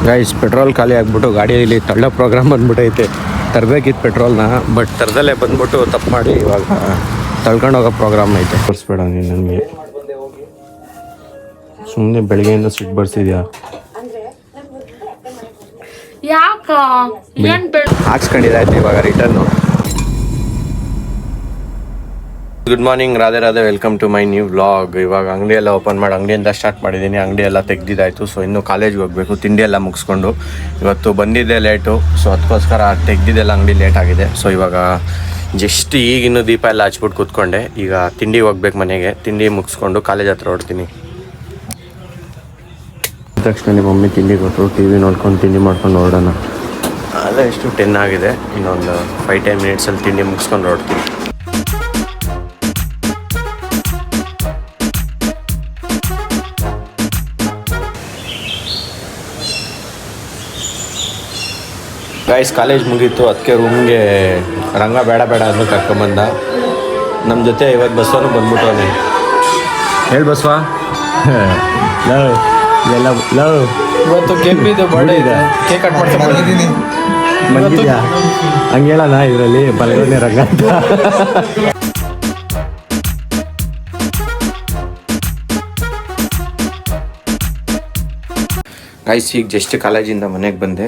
Guys petrol ಖಾಲಿ ಆಗಿಬಿಟ್ಟು ಗಾಡಿಯಲ್ಲಿ ತಳ್ಳ ಪ್ರೋಗ್ರಾಮ್ ಬಂದ್ಬಿಟ್ಟೈತೆ. ತರಬೇಕಿತ್ತು ಪೆಟ್ರೋಲ್ನ, ಬಟ್ ತರದಲ್ಲೇ ಬಂದ್ಬಿಟ್ಟು ತಪ್ಪು ಮಾಡಿ ಇವಾಗ ತಳ್ಕೊಂಡು ಹೋಗೋ ಪ್ರೋಗ್ರಾಮ್ ಐತೆ. ತೋರಿಸ್ಬೇಡ ನೀನು ನನಗೆ, ಸುಮ್ಮನೆ ಬೆಳಗ್ಗೆಯಿಂದ ಸಿಟ್ಟು ಬರ್ಸಿದ್ಯಾ? ಹಾಕ್ಸ್ಕೊಂಡಿದ್ದಾಯ್ತು ಇವಾಗ return. Good morning, Radhe Radhe, welcome to my new vlog. ಇವಾಗ ಅಂಗಡಿ ಎಲ್ಲ ಓಪನ್ ಮಾಡಿ ಅಂಗಡಿಯಿಂದ ಸ್ಟಾರ್ಟ್ ಮಾಡಿದ್ದೀನಿ. ಅಂಗಡಿ ಎಲ್ಲ ತೆಗ್ದಿದ್ದಾಯಿತು. ಸೊ ಇನ್ನೂ ಕಾಲೇಜ್ಗೆ ಹೋಗಬೇಕು, ತಿಂಡಿ ಎಲ್ಲ ಮುಗಿಸ್ಕೊಂಡು. ಇವತ್ತು ಬಂದಿದ್ದೆ ಲೇಟು, ಸೊ ಅದಕ್ಕೋಸ್ಕರ ತೆಗ್ದಿದ್ದೆಲ್ಲ ಅಂಗಡಿ ಲೇಟ್ ಆಗಿದೆ. ಸೊ ಇವಾಗ ಜಸ್ಟ್ ಈಗಿನ್ನೂ ದೀಪ ಎಲ್ಲ ಹಚ್ಬಿಟ್ಟು ಕೂತ್ಕೊಂಡೆ. ಈಗ ತಿಂಡಿ ಹೋಗ್ಬೇಕು ಮನೆಗೆ. ತಿಂಡಿ ಮುಗಿಸ್ಕೊಂಡು ಕಾಲೇಜ್ ಹತ್ರ ಹೊಡ್ತೀನಿ. ತಕ್ಷಣ ನಿಮ್ಮ ಮಮ್ಮಿ ತಿಂಡಿ ಕೊಟ್ಟರು. ಟಿ ವಿ ನೋಡ್ಕೊಂಡು ತಿಂಡಿ ಮಾಡ್ಕೊಂಡು ಹೊರಡೋಣ. ಅದೇ ಎಷ್ಟು 10 ಆಗಿದೆ. ಇನ್ನೊಂದು 5-10 ಮಿನಿಟ್ಸಲ್ಲಿ ತಿಂಡಿ ಮುಗಿಸ್ಕೊಂಡು ಹೊರಡ್ತೀನಿ. ಗೈಸ್ ಕಾಲೇಜ್ ಮುಗೀತು, ಅದಕ್ಕೆ ರೂಮ್ಗೆ ರಂಗ ಬೇಡ ಅಂತ ಕರ್ಕೊಂಬಂದ. ನಮ್ಮ ಜೊತೆ ಇವತ್ತು ಬಸ್ವನು ಬಂದ್ಬಿಟ್ಟವನೆ. ಹೇಳಿ ಬಸ್ವಾ. ಲವ್ ಎಲ್ಲ ಲವ್. ಇವತ್ತು ಕೆಂಪಿದು ಬರ್ಡೇ ಇದೆ, ಕೇಕ್ ಕಟ್ ಮಾಡ್ತೀನಿ. ಬಂದಿದ್ಯಾ? ಹಂಗೆ ಹೇಳೋಣ ಇದರಲ್ಲಿ ಬಲಗಡೆ ರಂಗ ಅಂತ. ಗೈಸ್ ಈಗ ಜಸ್ಟ್ ಕಾಲೇಜಿಂದ ಮನೆಗೆ ಬಂದೆ.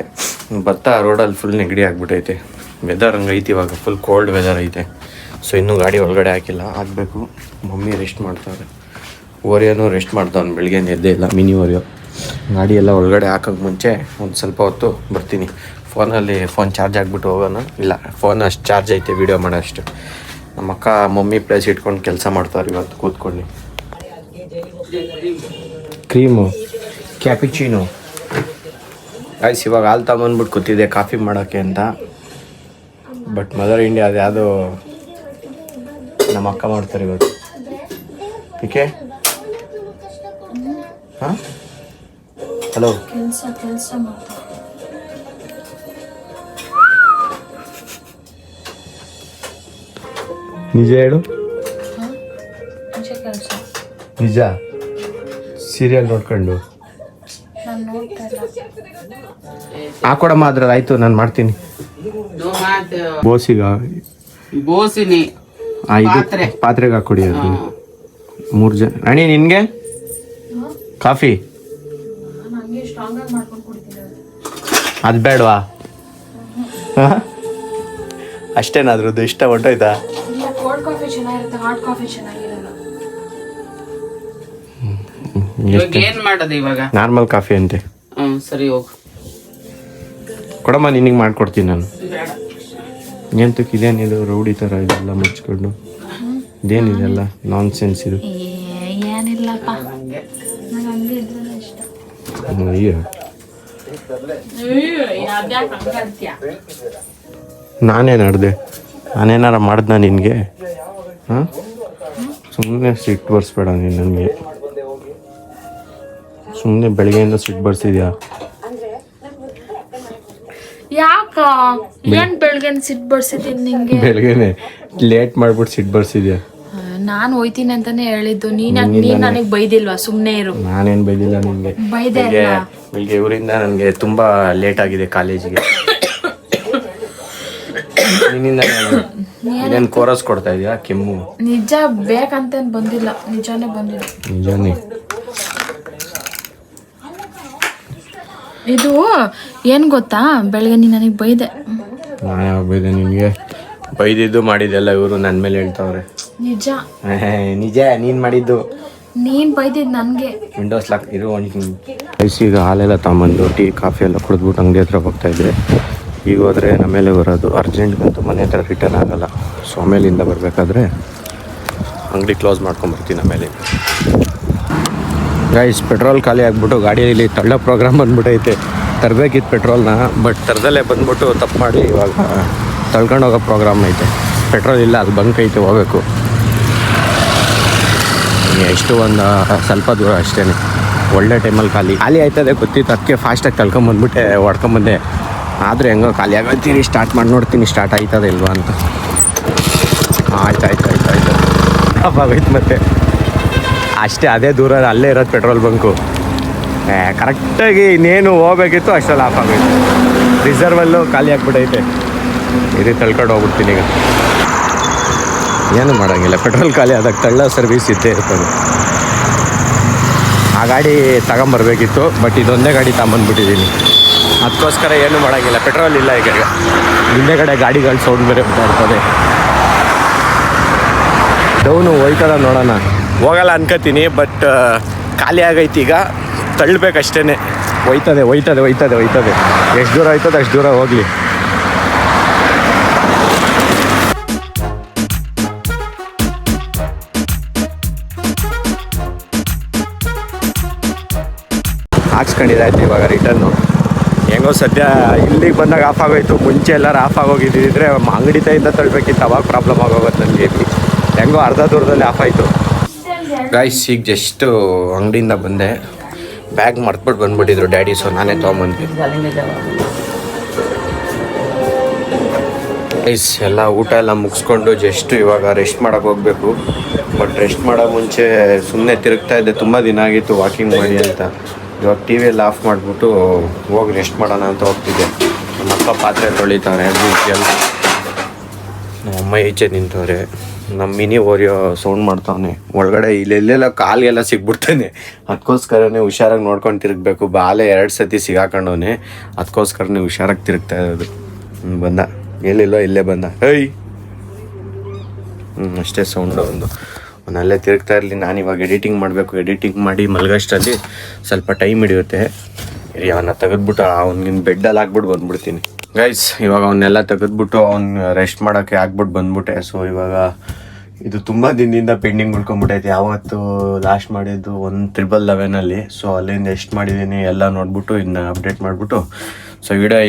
ಬರ್ತಾ ರೋಡಲ್ಲಿ ಫುಲ್ ನೆಗಡಿ ಆಗಿಬಿಟ್ಟೈತೆ. ವೆದರ್ ಹಂಗೆ ಐತಿ, ಇವಾಗ ಫುಲ್ ಕೋಲ್ಡ್ ವೆದರ್ ಐತೆ. ಸೊ ಇನ್ನೂ ಗಾಡಿ ಒಳಗಡೆ ಹಾಕಿಲ್ಲ, ಆಗಬೇಕು. ಮಮ್ಮಿ ರೆಸ್ಟ್ ಮಾಡ್ತಾರೆ, ಓರಿಯೋನು ರೆಸ್ಟ್ ಮಾಡ್ತಾವ್ನು. ಬೆಳಿಗ್ಗೆ ಎದ್ದೇ ಇಲ್ಲ ಮಿನಿ ಓರಿಯೋ. ಗಾಡಿ ಎಲ್ಲ ಒಳಗಡೆ ಹಾಕೋಕ್ಕೆ ಮುಂಚೆ ಒಂದು ಸ್ವಲ್ಪ ಹೊತ್ತು ಬರ್ತೀನಿ. ಫೋನ್ ಚಾರ್ಜ್ ಆಗಿಬಿಟ್ಟು ಹೋಗೋಣ. ಇಲ್ಲ, ಫೋನ್ ಅಷ್ಟು ಚಾರ್ಜ್ ಐತೆ ವೀಡಿಯೋ ಮಾಡೋ ಅಷ್ಟು. ನಮ್ಮ ಅಕ್ಕ ಮಮ್ಮಿ ಪ್ಲೇಸ್ ಇಟ್ಕೊಂಡು ಕೆಲಸ ಮಾಡ್ತಾರೆ ಇವತ್ತು ಕೂತ್ಕೊಂಡು. ಕ್ರೀಮು ಕ್ಯಾಪಿಚಿನೋ. ಗೈಸ್ ಇವಾಗ ಹಾಲು ತಗೊಂಬಂದ್ಬಿಟ್ಟು ಕೂತಿದ್ದೆ ಕಾಫಿ ಮಾಡೋಕ್ಕೆ ಅಂತ. ಬಟ್ ಮದರ್ ಇಂಡಿಯಾ ಅದು ಯಾವುದೋ ನಮ್ಮ ಅಕ್ಕ ಮಾಡ್ತಾರೆ ಇವತ್ತು. ಏಕೆ? ಹಾಂ, ಹಲೋ. ನಿಜ ಹೇಳು. ನಿಜ. ಸೀರಿಯಲ್ ನೋಡ್ಕೊಂಡು ಹಾಕೊಡಮ್ಮ ಅದ್ರಲ್ಲಿ. ಆಯ್ತು, ನಾನು ಮಾಡ್ತೀನಿ. ಬೋಸಿನಿ ಪಾತ್ರೆಗೆ ಹಾಕೊಡಿ. ಅದು 3 ಜನ. ಅಣ್ಣಿ ನಿನ್ಗೆ ಕಾಫಿ ಅದು ಬೇಡವಾ? ಅಷ್ಟೇನಾದ್ರದ್ದು ಇಷ್ಟ ಹೊಟ್ಟೋಯ್ತಾ? ಏನ್ ಮಾಡೋದು ಇವಾಗ? ನಾರ್ಮಲ್ ಕಾಫಿ ಅಂತೆ. ಸರಿ ಹೋಗು, ಕೊಡಮ್ಮ, ನಿನಗೆ ಮಾಡ್ಕೊಡ್ತೀನಿ ನಾನು. ಎಂತಕ್ಕೆ ಇದೇನಿದು ರೌಡಿ ಥರ ಇದೆಲ್ಲ ಮುಚ್ಕೊಂಡು? ಇದೇನಿದೆಲ್ಲ ನಾನ್ ಸೆನ್ಸ್ ಇದು? ಅಯ್ಯೋ, ನಾನೇನು ಆಡ್ದೆ? ನಾನೇನಾರ ಮಾಡ್ದ ನಿನಗೆ? ಹಾಂ, ಸುಮ್ಮನೆ ಸಿಟ್ಟು ಬರ್ಸ್ಬೇಡ ನೀನು ನನಗೆ. ಸುಮ್ಮನೆ ಬೆಳಗ್ಗೆಯಿಂದ ಸಿಟ್ಟು ಬರ್ಸಿದ್ಯಾ? ಯಾಕ ಏನ್ ಬೆಳಗ್ಗೆ ಸಿಟ್ಟು ಬರ್ಸಿದ್ದೀನಿ ನಿಂಗೆ? ಬೆಳಗ್ಗೆನೆ ಲೇಟ್ ಮಾಡ್ಬಿಟ್ಟು ಸಿಟ್ಟು ಬರ್ಸಿದ್ಯಾ? ನಾನು ಹೋಯ್ತೀನಿ ಅಂತಾನೆ ಹೇಳಿದ್ದು. ನೀನ್ ನನಗೆ ಬೈದಿಲ್ವಾ? ಸುಮ್ಮನೆ ಇರು. ನಾನೇನು ಬೈದಿಲ್ಲ ನಿನಗೆ. ಬೆಳಿಗ್ಗೆ ಊರಿಂದ ನನಗೆ ತುಂಬ ಲೇಟ್ ಆಗಿದೆ ಕಾಲೇಜಿಗೆ. ನಿನ್ನಿಂದ ಇದೇನು ಕೋರಸ್ ಕೊಡ್ತಾ ಇದೆಯಾ? ಕೆಮ್ಮು? ನಿಜ ಬೇಕಂತ ಬಂದಿಲ್ಲ, ನಿಜಾನೇ ಬಂದಿಲ್ಲ. ನಿಜಾನೇ. ಇದು ಏನು ಗೊತ್ತಾ, ಬೆಳಗ್ಗೆ ನೀನು ನನಗೆ ಬೈದೆ. ನಾನು ಯಾವಾಗ ಬೈದೆ ನಿನಗೆ? ಬೈದಿದ್ದು ಮಾಡಿದ್ದೆಲ್ಲ ಇವರು ನನ್ನ ಮೇಲೆ ಹೇಳ್ತಾವ್ರೆ. ನಿಜ ನಿಜ, ನೀನು ಮಾಡಿದ್ದು. ನೀನು ಬೈದಿದ್ದು ನನಗೆ. ವಿಂಡೋಸ್ ಲಾಕ್ ಇರು. ಈಗ ಹಾಲೆಲ್ಲ ತಗೊಂಬಂದು ಟೀ ಕಾಫಿ ಎಲ್ಲ ಕುಡಿದ್ಬಿಟ್ಟು ಅಂಗಡಿ ಹತ್ರ ಹೋಗ್ತಾ ಇದ್ದೆ. ಈಗ ಹೋದರೆ ನಮ್ಮೇಲೆ ಬರೋದು ಅರ್ಜೆಂಟ್ಗಂತೂ ಮನೆ ಹತ್ರ ರಿಟರ್ನ್ ಆಗೋಲ್ಲ. ಸೊ ಆಮೇಲಿಂದ ಬರಬೇಕಾದ್ರೆ ಅಂಗಡಿ ಕ್ಲೋಸ್ ಮಾಡ್ಕೊಂಬರ್ತೀನಿ ಆಮೇಲೆ. ಗೈಸ್ ಪೆಟ್ರೋಲ್ ಖಾಲಿ ಆಗಿಬಿಟ್ಟು ಗಾಡಿಯಲ್ಲಿ ತಳ್ಳ ಪ್ರೋಗ್ರಾಮ್ ಬಂದ್ಬಿಟ್ಟೈತೆ. ತರಬೇಕಿತ್ತು ಪೆಟ್ರೋಲ್ನ, ಬಟ್ ತರದಲ್ಲೇ ಬಂದ್ಬಿಟ್ಟು ತಪ್ಪು ಮಾಡಿ ಇವಾಗ ತಳ್ಕೊಂಡು ಹೋಗೋ ಪ್ರೋಗ್ರಾಮ್ ಐತೆ. ಪೆಟ್ರೋಲ್ ಇಲ್ಲ, ಅದು ಬಂಕ್ ಐತೆ, ಹೋಗಬೇಕು. ಎಷ್ಟು ಒಂದು ಸ್ವಲ್ಪ ದೂರ ಅಷ್ಟೇ. ಒಳ್ಳೆ ಟೈಮಲ್ಲಿ ಖಾಲಿ ಆಯ್ತದೆ ಗೊತ್ತಿತ್ತು. ಅದಕ್ಕೆ ಫಾಸ್ಟಾಗಿ ತಳ್ಕೊಂಬಂದ್ಬಿಟ್ಟೆ, ಹೊಡ್ಕೊಂಬಂದೆ. ಆದರೆ ಹೆಂಗೋ ಖಾಲಿ ಆಗೋತೀರಿ. ಸ್ಟಾರ್ಟ್ ಮಾಡಿ ನೋಡ್ತೀನಿ ಸ್ಟಾರ್ಟ್ ಆಯ್ತದೆ ಇಲ್ವಾ ಅಂತ. ಆಯ್ತು ಆಗೋಯ್ತು ಮತ್ತೆ. ಅಷ್ಟೇ, ಅದೇ ದೂರ ಅಲ್ಲೇ ಇರೋದು ಪೆಟ್ರೋಲ್ ಬಂಕು. ಕರೆಕ್ಟಾಗಿ ಇನ್ನೇನು ಹೋಗ್ಬೇಕಿತ್ತು ಅಷ್ಟರಲ್ಲಿ ಆಫ್ ಆಗೋಯ್ತು. ರಿಸರ್ವಲ್ಲೂ ಖಾಲಿ ಆಗ್ಬಿಟ್ಟೈತೆ. ಇದು ತಳ್ಕೊಂಡು ಹೋಗ್ಬಿಡ್ತೀನಿ ಈಗ. ಏನು ಮಾಡೋಂಗಿಲ್ಲ, ಪೆಟ್ರೋಲ್ ಖಾಲಿ ಆದಾಗ ತಳ್ಳ ಸರ್ವಿಸ್ ಇದ್ದೇ ಇರ್ತದೆ. ಆ ಗಾಡಿ ತಗೊಂಬರ್ಬೇಕಿತ್ತು, ಬಟ್ ಇದೊಂದೇ ಗಾಡಿ ತಗೊಂಬಂದ್ಬಿಟ್ಟಿದ್ದೀನಿ. ಅದಕ್ಕೋಸ್ಕರ ಏನು ಮಾಡೋಂಗಿಲ್ಲ, ಪೆಟ್ರೋಲ್ ಇಲ್ಲ ಈಗ. ಹಿಂದೆಗಡೆ ಗಾಡಿಗಳು ಸೌಂಡ್ ಬೇರೆ ಇರ್ತದೆ. ಡೌನು ಹೋಯ್ತದ ನೋಡೋಣ. ಹೋಗಲ್ಲ ಅನ್ಕೋತೀನಿ, ಬಟ್ ಖಾಲಿ ಆಗೈತಿ ಈಗ. ತಳ್ಳಬೇಕಷ್ಟೇ. ಹೋಯ್ತದೆ ಹೋಯ್ತದೆ ಹೋಯ್ತದೆ ಹೋಯ್ತದೆ. ಎಷ್ಟು ದೂರ ಹೋಯ್ತದೆ ಅಷ್ಟು ದೂರ ಹೋಗಲಿ. ಹಾಕ್ಸ್ಕೊಂಡಿದ್ದಾಯ್ತು ಇವಾಗ ರಿಟರ್ನು. ಹೆಂಗೋ ಸದ್ಯ ಇಲ್ಲಿಗೆ ಬಂದಾಗ ಆಫ್ ಆಗೋಯ್ತು. ಮುಂಚೆ ಎಲ್ಲರೂ ಆಫ್ ಆಗೋಗಿದ್ದಿದ್ರೆ ಅಂಗಡಿ ತೈಯಿಂದ ತಳ್ಳಬೇಕಿತ್ತು, ಅವಾಗ ಪ್ರಾಬ್ಲಮ್ ಆಗೋಗುತ್ತೆ ನನಗೆ. ಹೆಂಗೋ ಅರ್ಧ ದೂರದಲ್ಲಿ ಆಫ್ ಆಯಿತು. ಗಾಯ್ಸ್ ಈಗ ಜಸ್ಟು ಅಂಗಡಿಯಿಂದ ಬಂದೆ. ಬ್ಯಾಗ್ ಮರ್ತ್ಬಿಟ್ಟು ಬಂದ್ಬಿಟ್ಟಿದ್ರು ಡ್ಯಾಡಿ, ಸೊ ನಾನೇ ತೊಗೊಂಬಂದೆ. ಗೈಸ್ ಎಲ್ಲ ಊಟ ಎಲ್ಲ ಮುಗಿಸ್ಕೊಂಡು ಜಸ್ಟ್ ಇವಾಗ ರೆಸ್ಟ್ ಮಾಡೋಕ್ಕೆ ಹೋಗಬೇಕು. ಬಟ್ ರೆಸ್ಟ್ ಮಾಡೋ ಮುಂಚೆ ಸುಮ್ಮನೆ ತಿರುಗ್ತಾ ಇದ್ದೆ, ತುಂಬ ದಿನ ಆಗಿತ್ತು ವಾಕಿಂಗ್ ಮಾಡಿ ಅಂತ. ಇವಾಗ ಟಿ ವಿ ಎಲ್ಲ ಆಫ್ ಮಾಡಿಬಿಟ್ಟು ಹೋಗಿ ರೆಸ್ಟ್ ಮಾಡೋಣ ಅಂತ ಹೋಗ್ತಿದ್ದೆ. ನಮ್ಮ ಅಪ್ಪ ಪಾತ್ರೆ ತೊಳಿತಾರೆ, ನಮ್ಮಮ್ಮ ಈಚೆ ನಿಂತವ್ರೆ. ನಮ್ಮ ಮಿನಿ ಓರಿಯೋ ಸೌಂಡ್ ಮಾಡ್ತಾವನೆ ಒಳಗಡೆ. ಇಲ್ಲೆಲ್ಲೆಲ್ಲ ಕಾಲಿಗೆಲ್ಲ ಸಿಗ್ಬಿಡ್ತಾನೆ. ಅದಕ್ಕೋಸ್ಕರನೇ ಹುಷಾರಾಗಿ ನೋಡ್ಕೊಂಡು ತಿರುಗಬೇಕು. ಬಾಲೆ 2 ಸತಿ ಸಿಗಾಕೊಂಡವನೆ, ಅದಕ್ಕೋಸ್ಕರನೇ ಹುಷಾರಾಗಿ ತಿರುಗ್ತಾ ಇರೋದು. ಬಂದ ಎಲ್ಲಿಲ್ಲೋ ಇಲ್ಲೇ ಬಂದ. ಹೇಯ್ ಅಷ್ಟೇ ಸೌಂಡು. ಅವನಲ್ಲೇ ತಿರುಗ್ತಾ ಇರಲಿ. ನಾನು ಇವಾಗ ಎಡಿಟಿಂಗ್ ಮಾಡಬೇಕು. ಎಡಿಟಿಂಗ್ ಮಾಡಿ ಮಲಗೋಷ್ಟರಲ್ಲಿ ಸ್ವಲ್ಪ ಟೈಮ್ ಹಿಡಿಯುತ್ತೆ. ಅವನ್ನ ತೆಗೆದ್ಬಿಟ್ಟು ಅವ್ನಿಗಿನ ಬೆಡ್ಡಲ್ಲಿ ಹಾಕ್ಬಿಟ್ಟು ಬಂದ್ಬಿಡ್ತೀನಿ. ಗೈಸ್ ಇವಾಗ ಅವನ್ನೆಲ್ಲ ತೆಗೆದ್ಬಿಟ್ಟು ಅವ್ನು ರೆಸ್ಟ್ ಮಾಡೋಕ್ಕೆ ಹಾಕ್ಬಿಟ್ಟು ಬಂದ್ಬಿಟ್ಟೆ. ಸೊ ಇವಾಗ ಇದು ತುಂಬ ದಿನದಿಂದ ಪೆಂಡಿಂಗ್ ಉಳ್ಕೊಂಡ್ಬಿಟ್ಟೈತೆ. ಯಾವತ್ತು ಲಾಸ್ಟ್ ಮಾಡಿದ್ದು 111 ಸೊ ಅಲ್ಲಿಂದ ಎಷ್ಟು ಮಾಡಿದ್ದೀನಿ ಎಲ್ಲ ನೋಡ್ಬಿಟ್ಟು ಇನ್ನು ಅಪ್ಡೇಟ್ ಮಾಡಿಬಿಟ್ಟು ಸೊ ವಿಡಿಯೋ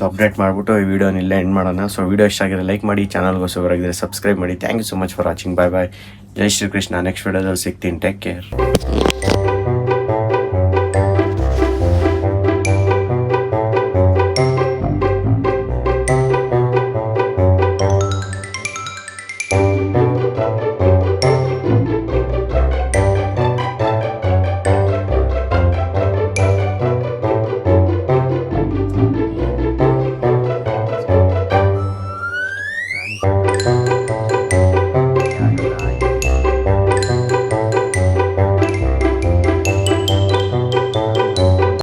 ಅಪ್ಡೇಟ್ ಮಾಡಿಬಿಟ್ಟು ಈ ವಿಡಿಯೋನ ಇಲ್ಲೇ ಎಂಡ್ ಮಾಡೋಣ. ಸೊ ವಿಡಿಯೋ ಇಷ್ಟ ಆಗಿದೆ ಲೈಕ್ ಮಾಡಿ, ಚಾನಲ್ಗೋಸ್ಕರ ಸಬ್ಸ್ಕ್ರೈಬ್ ಮಾಡಿ. Thank you so much for watching. Bye bye. ಜೈ ಶ್ರೀ ಕೃಷ್ಣ. ನೆಕ್ಸ್ಟ್ ವಿಡಿಯೋದಲ್ಲಿ ಸಿಗ್ತೀನಿ. Take care.